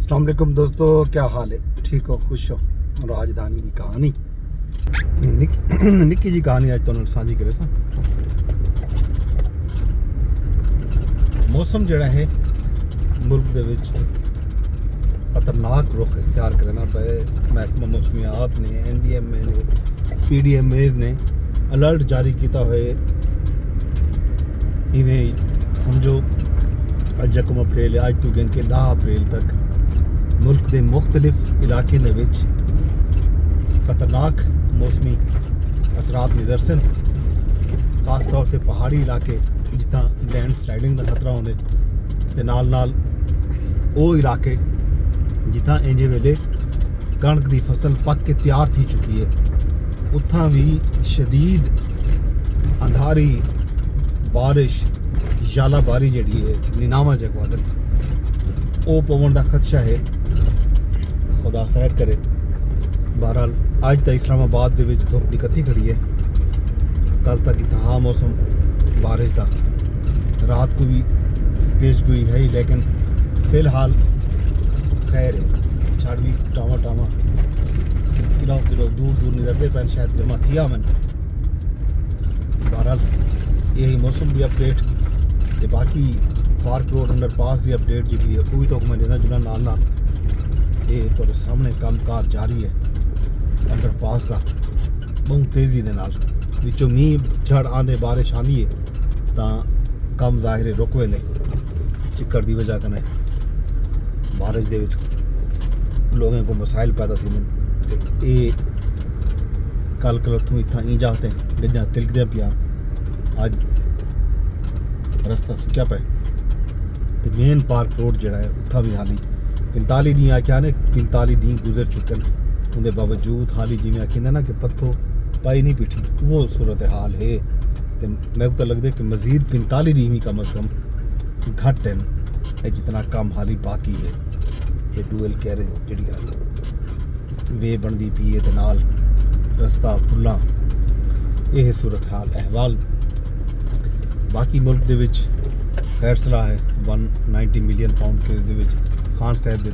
अस्सलाम वालेकुम दोस्तों, क्या हाल है? ठीक हो, खुश हो? राजधानी की कहानी निक्की जी कहानी अज तुहानू सांझी करे सा। मौसम जिहड़ा है मुल्क दे विच खतरनाक रुख इख्तियार करना पे। महकमा मौसमियात ने, NDMA ने, PDMA ने अलर्ट जारी किया हुए। इवें समझो अज 1 अप्रैल अज तो गिन के 10 अप्रैल तक मुल्क के मुख्तलिफ इलाके दे विच खतरनाक मौसमी असरात निदरसन। खास तौर पर पहाड़ी इलाके जितना लैंड स्लाइडिंग का खतरा होंगे, ते नाल नाल वो इलाके जितना इंजे वेले कणक की फसल पक के तैयार थी चुकी है, उत्थां भी शदीद अंधारी बारिश जालाबारी जी है, नीनामा जगवादन वो पवन का खदशा है। खुदा खैर करे। बहरहाल अज तक इस्लामाबाद दे विच धुप निकती खड़ी है। कल तक इतना मौसम बारिश का, रात को भी पेशगोई है ही, लेकिन फिलहाल खैर है। छड़ भी टावा टावा किलो किलो दूर दूर निकलते पैन, शायद जमा थिया मन। बहरहाल यही मौसम की अपडेट ते बाकी पार्क रोड अंडरपास की अपडेट जी है वो भी तो मैं देना जुना नाल नाल। ये तुहाडे सामने कामकार जारी है अंडरपास का बहुत तेज़ी दे नाल। विचों मीह झड़ आंदे, बारिश आंदी है तो कम ज़ाहिर रुक वेंदे चिक्कड़ की वजह कन्नै। बारिश दे विच लोगों को मसाइल पैदा थी। ये कल कलथों इतना इंजा ते गड्डियां तिलकदियां पियां, अज रस्ता सुक्या पे। तो मेन पार्क रोड जड़ा है उत्था भी हाली 45 डी आख्या ने, 45 डी गुजर चुकन। उनके बावजूद हाली जिमें आखी ना कि पत्थों पाई नहीं पिठी, वो सूरत हाल है। तो मेरे को तो लगता है कि मजीद 45 डी भी कम अज़ कम घट है, जितना कम हाली बाकी है। ये डुअल कैरेज जी वे बनती पी है, तो नाल रस्ता पुल्ला, यह सूरत हाल अहवाल। बाकी मुल्क दे विच खैर सलाह है। 190 मिलियन पाउंड केस दे विच खान साहब दे